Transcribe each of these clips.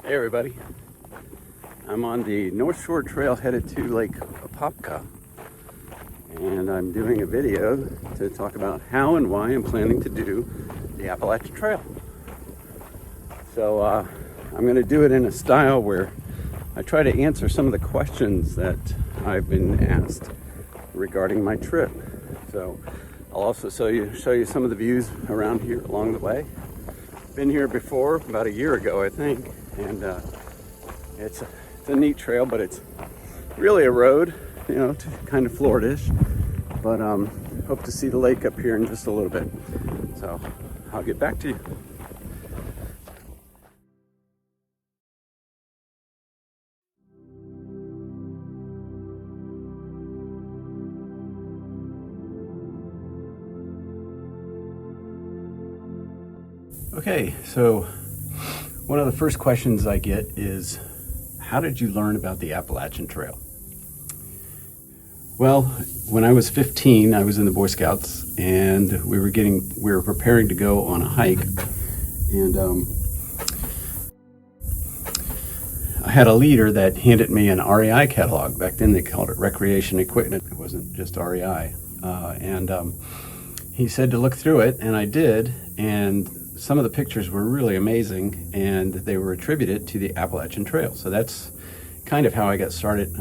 Hey everybody, I'm on the North Shore Trail headed to Lake Apopka, and I'm doing a video to talk about how and why I'm planning to do the Appalachian Trail. So I'm going to do it in a style where I try to answer some of the questions that I've been asked regarding my trip. So I'll also show you some of the views around here along the way. Been here before, about a year ago I think, and it's a neat trail, but it's really a road, you know, kind of Florida-ish. But hope to see the lake up here in just a little bit. So I'll get back to you. Okay, so one of the first questions I get is, how did you learn about the Appalachian Trail? Well, when I was 15, I was in the Boy Scouts, and we were preparing to go on a hike, and I had a leader that handed me an REI catalog. Back then they called it Recreation Equipment. It wasn't just REI, and he said to look through it, and I did, and some of the pictures were really amazing, and they were attributed to the Appalachian Trail. So that's kind of how I got started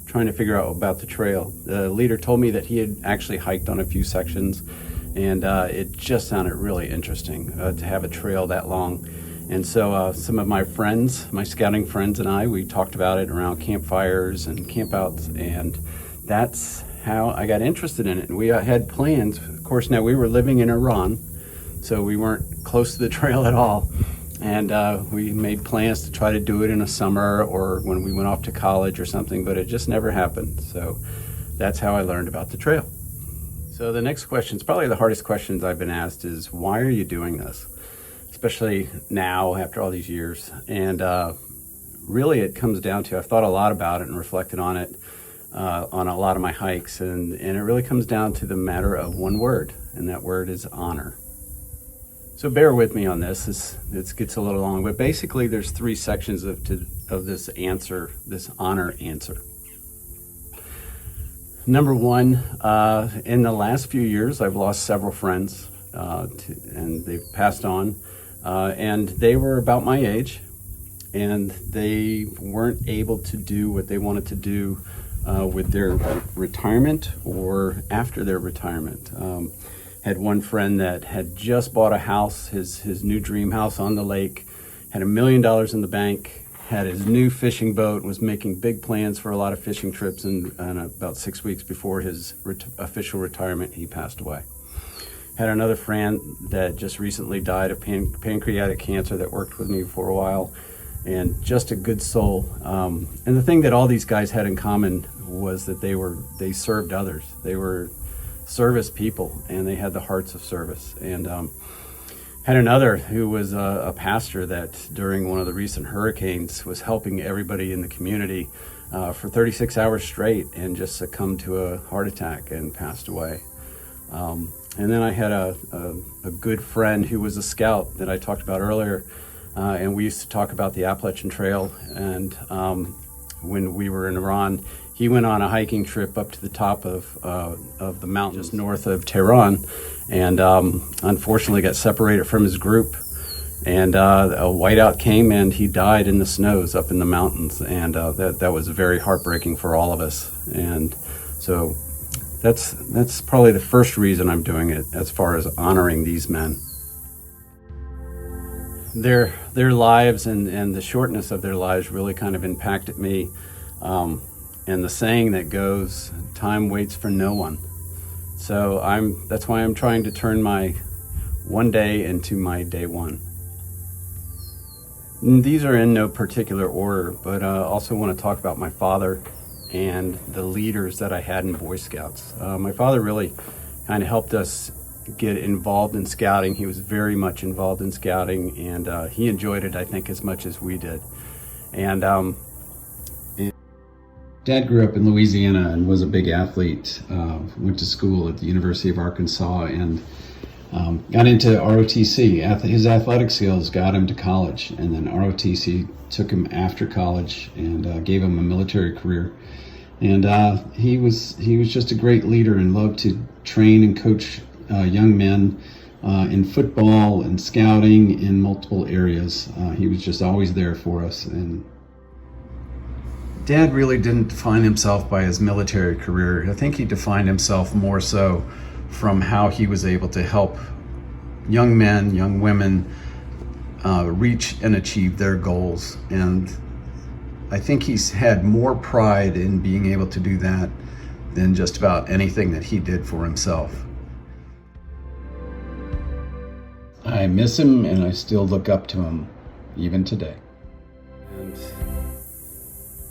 trying to figure out about the trail. The leader told me that he had actually hiked on a few sections, and it just sounded really interesting to have a trail that long. And so some of my friends, my scouting friends and I, we talked about it around campfires and campouts, and that's how I got interested in it. And we had plans. Of course, now we were living in Iran, so we weren't close to the trail at all. And we made plans to try to do it in the summer or when we went off to college or something, but it just never happened. So that's how I learned about the trail. So the next question is probably the hardest questions I've been asked is, why are you doing this? Especially now after all these years. And really it comes down to, I've thought a lot about it and reflected on it on a lot of my hikes. And it really comes down to the matter of one word, and that word is honor. So bear with me on this. This gets a little long, but basically there's three sections of this answer, this honor answer. Number one, in the last few years, I've lost several friends, and they've passed on, and they were about my age, and they weren't able to do what they wanted to do with their retirement or after their retirement. Had one friend that had just bought a house, his new dream house on the lake, had $1 million in the bank, had his new fishing boat, was making big plans for a lot of fishing trips, and about 6 weeks before his official retirement, he passed away. Had another friend that just recently died of pancreatic cancer that worked with me for a while, and just a good soul. And the thing that all these guys had in common was that they served others. They were service people, and they had the hearts of service. And had another who was a pastor that during one of the recent hurricanes was helping everybody in the community for 36 hours straight, and just succumbed to a heart attack and passed away. And then I had a good friend who was a scout that I talked about earlier, and we used to talk about the Appalachian Trail. And when we were in Iran, he went on a hiking trip up to the top of the mountains just north of Tehran, and unfortunately got separated from his group. And a whiteout came, and he died in the snows up in the mountains. And that was very heartbreaking for all of us. And so that's probably the first reason I'm doing it, as far as honoring these men. Their lives and the shortness of their lives really kind of impacted me. And the saying that goes, time waits for no one. So that's why I'm trying to turn my one day into my day one. And these are in no particular order, but I also want to talk about my father and the leaders that I had in Boy Scouts. My father really kind of helped us get involved in scouting. He was very much involved in scouting, and he enjoyed it, I think, as much as we did. And Dad grew up in Louisiana and was a big athlete. Went to school at the University of Arkansas, and Got into ROTC. His athletic skills got him to college, and then ROTC took him after college and gave him a military career. And he was just a great leader and loved to train and coach young men in football and scouting in multiple areas. He was just always there for us. And Dad really didn't define himself by his military career. I think he defined himself more so from how he was able to help young men, young women reach and achieve their goals. And I think he's had more pride in being able to do that than just about anything that he did for himself. I miss him, and I still look up to him even today. And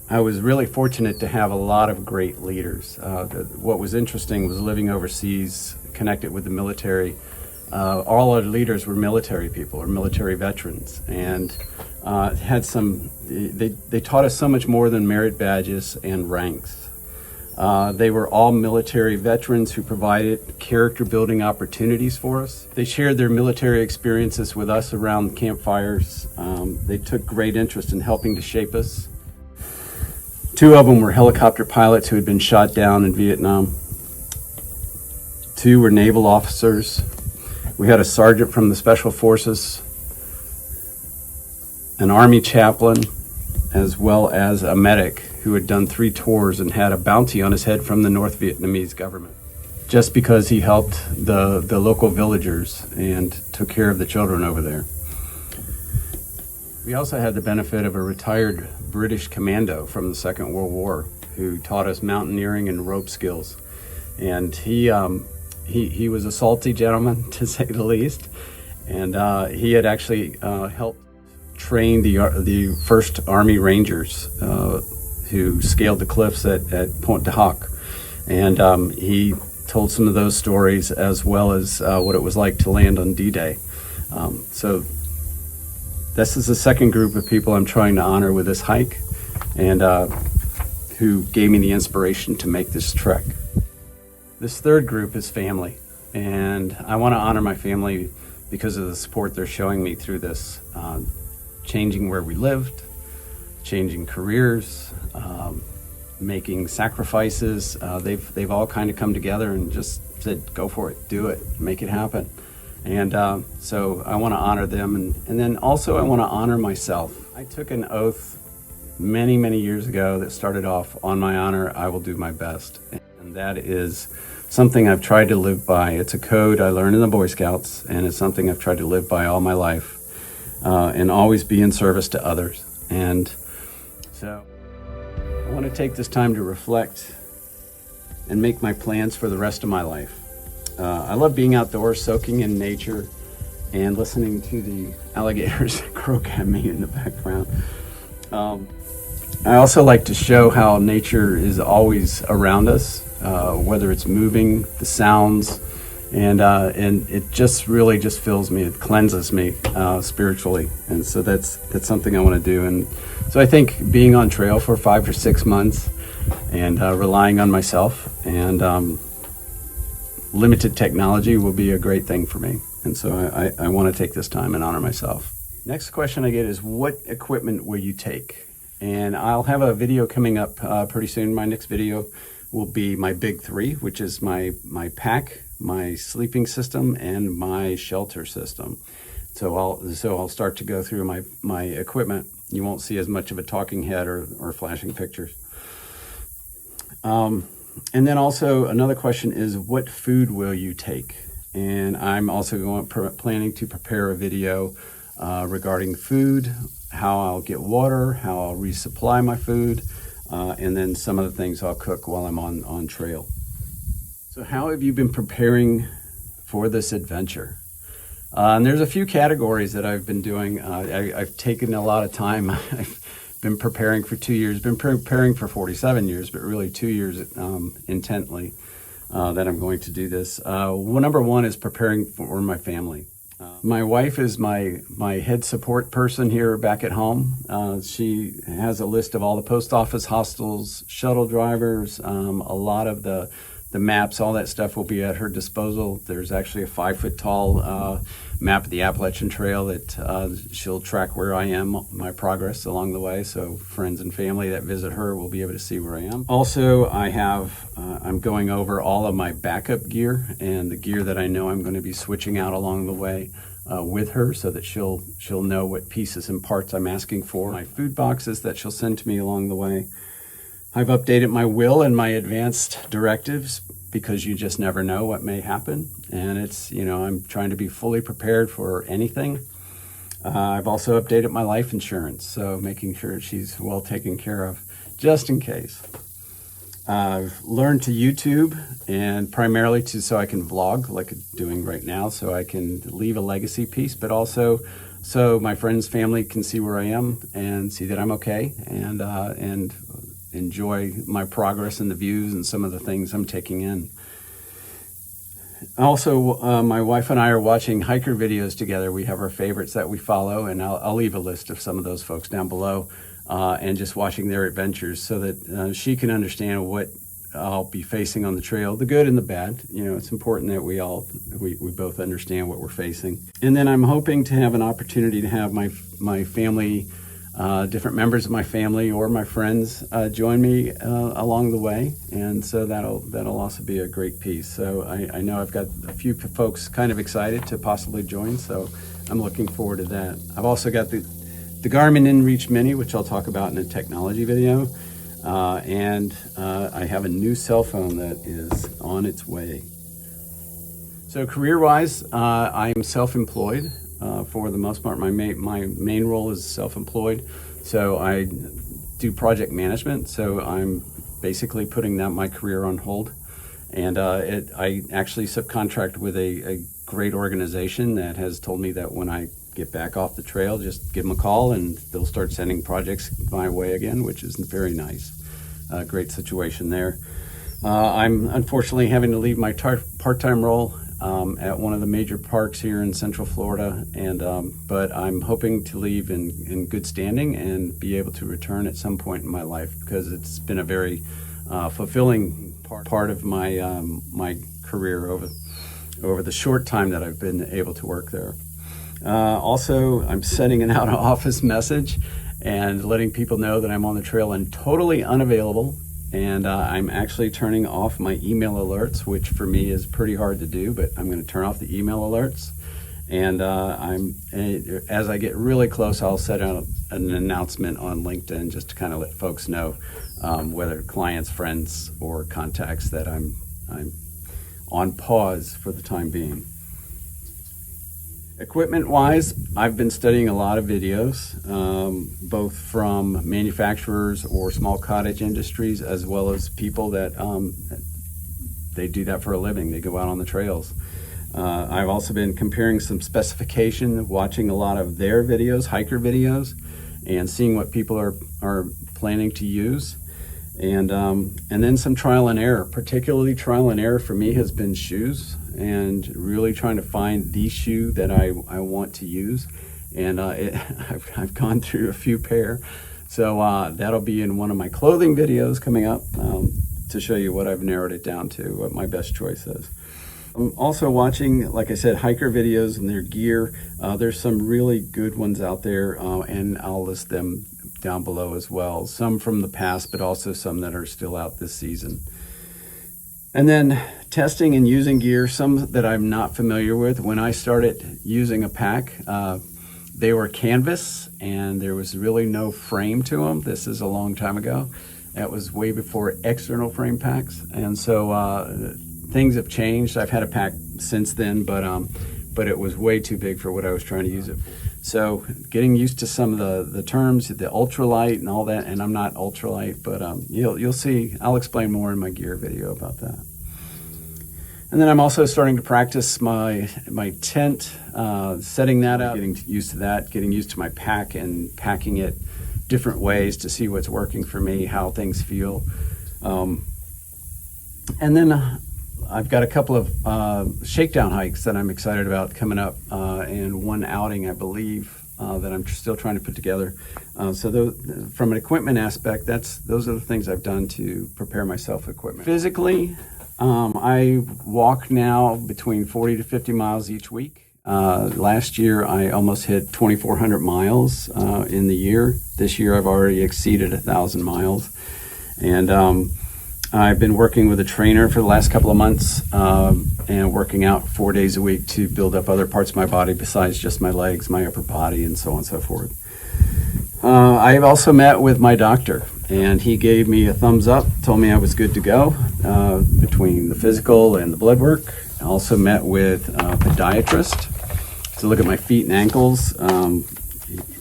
I was really fortunate to have a lot of great leaders. What was interesting was living overseas, connected with the military. All our leaders were military people or military veterans, and had some. They taught us so much more than merit badges and ranks. They were all military veterans who provided character building opportunities for us. They shared their military experiences with us around campfires. They took great interest in helping to shape us. 2 of them were helicopter pilots who had been shot down in Vietnam. 2 were naval officers. We had a sergeant from the Special Forces, an Army chaplain, as well as a medic who had done 3 tours and had a bounty on his head from the North Vietnamese government, just because he helped the local villagers and took care of the children over there. We also had the benefit of a retired British commando from the Second World War who taught us mountaineering and rope skills. And he was a salty gentleman, to say the least. And he had actually helped train the first Army Rangers who scaled the cliffs at Pointe du Hoc. And he told some of those stories, as well as what it was like to land on D-Day. So this is the second group of people I'm trying to honor with this hike, and who gave me the inspiration to make this trek. This third group is family, and I want to honor my family because of the support they're showing me through this, changing where we lived, changing careers, making sacrifices. They've all kind of come together and just said, go for it, do it, make it happen. And so I want to honor them, and then also I want to honor myself. I took an oath many, many years ago that started off, on my honor, I will do my best. And that is something I've tried to live by. It's a code I learned in the Boy Scouts, and it's something I've tried to live by all my life, and always be in service to others. And so I want to take this time to reflect and make my plans for the rest of my life. I love being outdoors, soaking in nature, and listening to the alligators croak at me in the background. I also like to show how nature is always around us, whether it's moving, the sounds, and it just really just fills me. It cleanses me spiritually, and so that's something I want to do. And so I think being on trail for 5 or 6 months, and relying on myself and limited technology will be a great thing for me. And so I want to take this time and honor myself. Next question I get is, what equipment will you take? And I'll have a video coming up pretty soon. My next video will be my big 3, which is my pack, my sleeping system, and my shelter system. So I'll start to go through my equipment. You won't see as much of a talking head or flashing pictures. And then also another question is, what food will you take? And I'm also planning to prepare a video regarding food, how I'll get water, how I'll resupply my food, and then some of the things I'll cook while I'm on trail. So how have you been preparing for this adventure? And there's a few categories that I've been doing. I've taken a lot of time. I've been preparing for 2 years, been preparing for 47 years, but really 2 years intently that I'm going to do this. Number 1 is preparing for my family. My wife is my head support person here back at home. She has a list of all the post office hostels, shuttle drivers, a lot of the the maps, all that stuff will be at her disposal. There's actually a 5-foot tall map of the Appalachian Trail that she'll track where I am, my progress along the way. So friends and family that visit her will be able to see where I am. Also, I'm going over all of my backup gear and the gear that I know I'm going to be switching out along the way with her, so that she'll know what pieces and parts I'm asking for. My food boxes that she'll send to me along the way. I've updated my will and my advanced directives because you just never know what may happen. And it's, I'm trying to be fully prepared for anything. I've also updated my life insurance, so making sure she's well taken care of, just in case. I've learned to YouTube, and primarily so I can vlog like I'm doing right now, so I can leave a legacy piece, but also so my friends, family can see where I am and see that I'm okay, and enjoy my progress and the views and some of the things I'm taking in. Also, my wife and I are watching hiker videos together. We have our favorites that we follow, and I'll leave a list of some of those folks down below, and just watching their adventures so that she can understand what I'll be facing on the trail, the good and the bad. It's important that we both understand what we're facing. And then I'm hoping to have an opportunity to have my family, different members of my family or my friends join me along the way, and so that'll also be a great piece. So I know I've got a few folks kind of excited to possibly join, so I'm looking forward to that. I've also got the Garmin InReach Mini, which I'll talk about in a technology video, and I have a new cell phone that is on its way. So career-wise, I am self-employed. For the most part, my main role is self-employed, so I do project management. So I'm basically putting my career on hold, and I actually subcontract with a great organization that has told me that when I get back off the trail, just give them a call and they'll start sending projects my way again, which is very nice. Great situation there. I'm unfortunately having to leave my part-time role at one of the major parks here in Central Florida, but I'm hoping to leave in good standing and be able to return at some point in my life, because it's been a very fulfilling part of my career over the short time that I've been able to work there. Also, I'm sending an out-of-office message and letting people know that I'm on the trail and totally unavailable. And I'm actually turning off my email alerts, which for me is pretty hard to do, but I'm going to turn off the email alerts. And as I get really close, I'll set out an announcement on LinkedIn just to kind of let folks know, whether clients, friends, or contacts, that I'm on pause for the time being. Equipment-wise, I've been studying a lot of videos, both from manufacturers or small cottage industries, as well as people that they do that for a living. They go out on the trails. I've also been comparing some specification, watching a lot of their videos, hiker videos, and seeing what people are planning to use. And then some trial and error. Particularly trial and error for me has been shoes, and really trying to find the shoe that I want to use. And I've gone through a few pair. So that'll be in one of my clothing videos coming up, to show you what I've narrowed it down to, what my best choice is. I'm also watching, like I said, hiker videos and their gear. There's some really good ones out there, and I'll list them down below as well. Some from the past, but also some that are still out this season. And then testing and using gear, some that I'm not familiar with. When I started using a pack, they were canvas, and there was really no frame to them. This is a long time ago. That was way before external frame packs. And so things have changed. I've had a pack since then, but it was way too big for what I was trying to use it for. So getting used to some of the terms, the ultralight and all that, and I'm not ultralight, but you'll see, I'll explain more in my gear video about that. And then I'm also starting to practice my tent, setting that up, getting used to that, getting used to my pack and packing it different ways to see what's working for me, how things feel. And then I've got a couple of shakedown hikes that I'm excited about coming up, and one outing, I believe, that I'm still trying to put together. So from an equipment aspect, those are the things I've done to prepare myself equipment. Physically, I walk now between 40 to 50 miles each week. Last year, I almost hit 2,400 miles in the year. This year, I've already exceeded 1,000 miles. And I've been working with a trainer for the last couple of months and working out 4 days a week to build up other parts of my body besides just my legs, my upper body, and so on and so forth. I've also met with my doctor, and he gave me a thumbs up, told me I was good to go between the physical and the blood work. I also met with a podiatrist to look at my feet and ankles.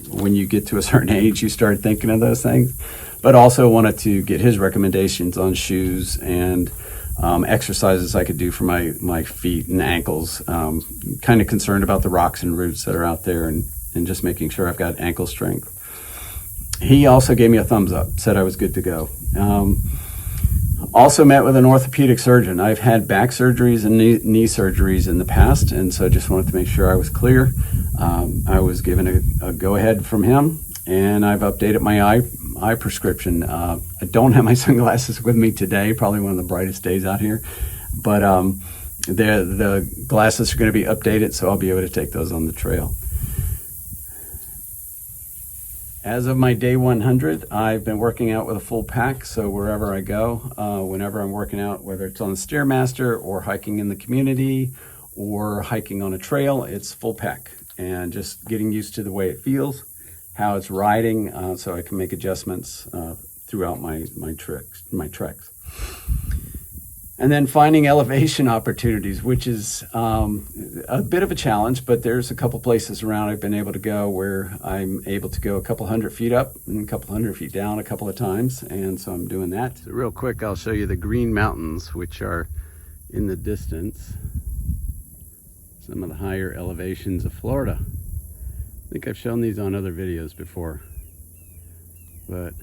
When you get to a certain age, you start thinking of those things, but also wanted to get his recommendations on shoes and exercises I could do for my feet and ankles. Kind of concerned about the rocks and roots that are out there and just making sure I've got ankle strength. He also gave me a thumbs up, said I was good to go. Also met with an orthopedic surgeon. I've had back surgeries and knee surgeries in the past, and so just wanted to make sure I was clear. I was given a go-ahead from him, and I've updated my eye prescription. I don't have my sunglasses with me today, probably one of the brightest days out here, but the glasses are going to be updated, so I'll be able to take those on the trail. As of my day 100, I've been working out with a full pack, so wherever I go, whenever I'm working out, whether it's on the Stairmaster or hiking in the community or hiking on a trail, it's full pack. And just getting used to the way it feels, how it's riding, so I can make adjustments throughout my treks. And then finding elevation opportunities, which is a bit of a challenge, but there's a couple places around I've been able to go where I'm able to go a couple hundred feet up and a couple hundred feet down a couple of times, and so I'm doing that. So real quick, I'll show you the Green Mountains, which are in the distance. Some of the higher elevations of Florida. I think I've shown these on other videos before, but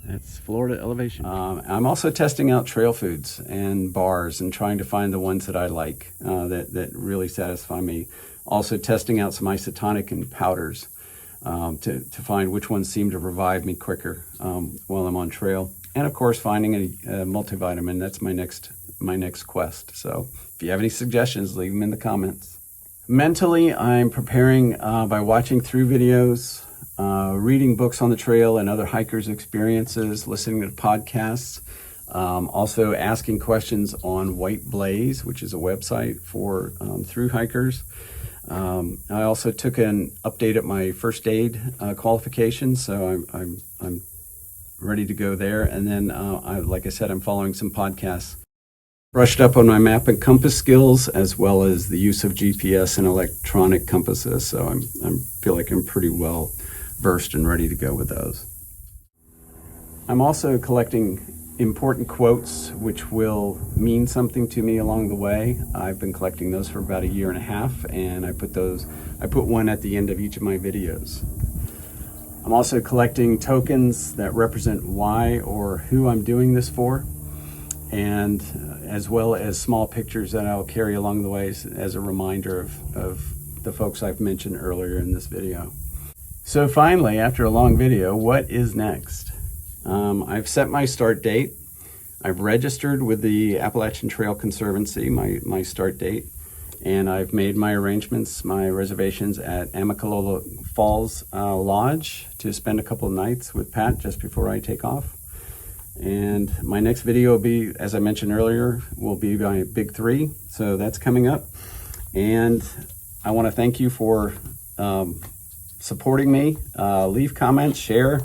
that's Florida elevation. I'm also testing out trail foods and bars and trying to find the ones that I like, that really satisfy me. Also testing out some isotonic and powders to find which ones seem to revive me quicker while I'm on trail. And of course, finding a multivitamin. That's my next quest. So if you have any suggestions, leave them in the comments. Mentally, I'm preparing by watching through videos, reading books on the trail and other hikers' experiences, listening to podcasts, also asking questions on White Blaze, which is a website for through hikers. I also took an update at my first aid qualifications, so I'm ready to go there. And then, like I said, I'm following some podcasts. Brushed up on my map and compass skills, as well as the use of GPS and electronic compasses. So I feel like I'm pretty well versed and ready to go with those. I'm also collecting important quotes which will mean something to me along the way. I've been collecting those for about 1.5 years, and I put one at the end of each of my videos. I'm also collecting tokens that represent why or who I'm doing this for, and as well as small pictures that I'll carry along the way as a reminder of the folks I've mentioned earlier in this video. So finally, after a long video, what is next? I've set my start date. I've registered with the Appalachian Trail Conservancy, my start date, and I've made my arrangements, my reservations at Amicalola Falls Lodge to spend a couple of nights with Pat just before I take off. And my next video will be, as I mentioned earlier, will be my Big 3. So that's coming up. And I want to thank you for supporting me. Leave comments, share,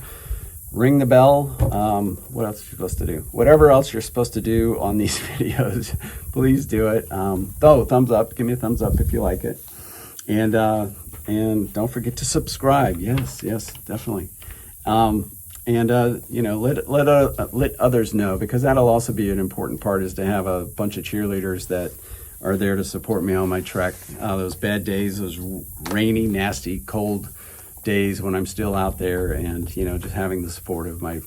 ring the bell. What else are you supposed to do? Whatever else you're supposed to do on these videos, please do it. Thumbs up. Give me a thumbs up if you like it. And don't forget to subscribe. Yes, definitely. Let others know, because that'll also be an important part, is to have a bunch of cheerleaders that are there to support me on my trek. Those bad days, those rainy, nasty, cold days when I'm still out there, and just having the support of my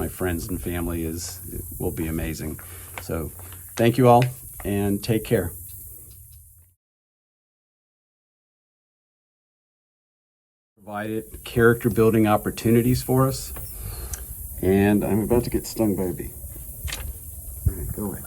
friends and family will be amazing. So thank you all, and take care. Provided character building opportunities for us. And I'm about to get stung by a bee. All right, go away.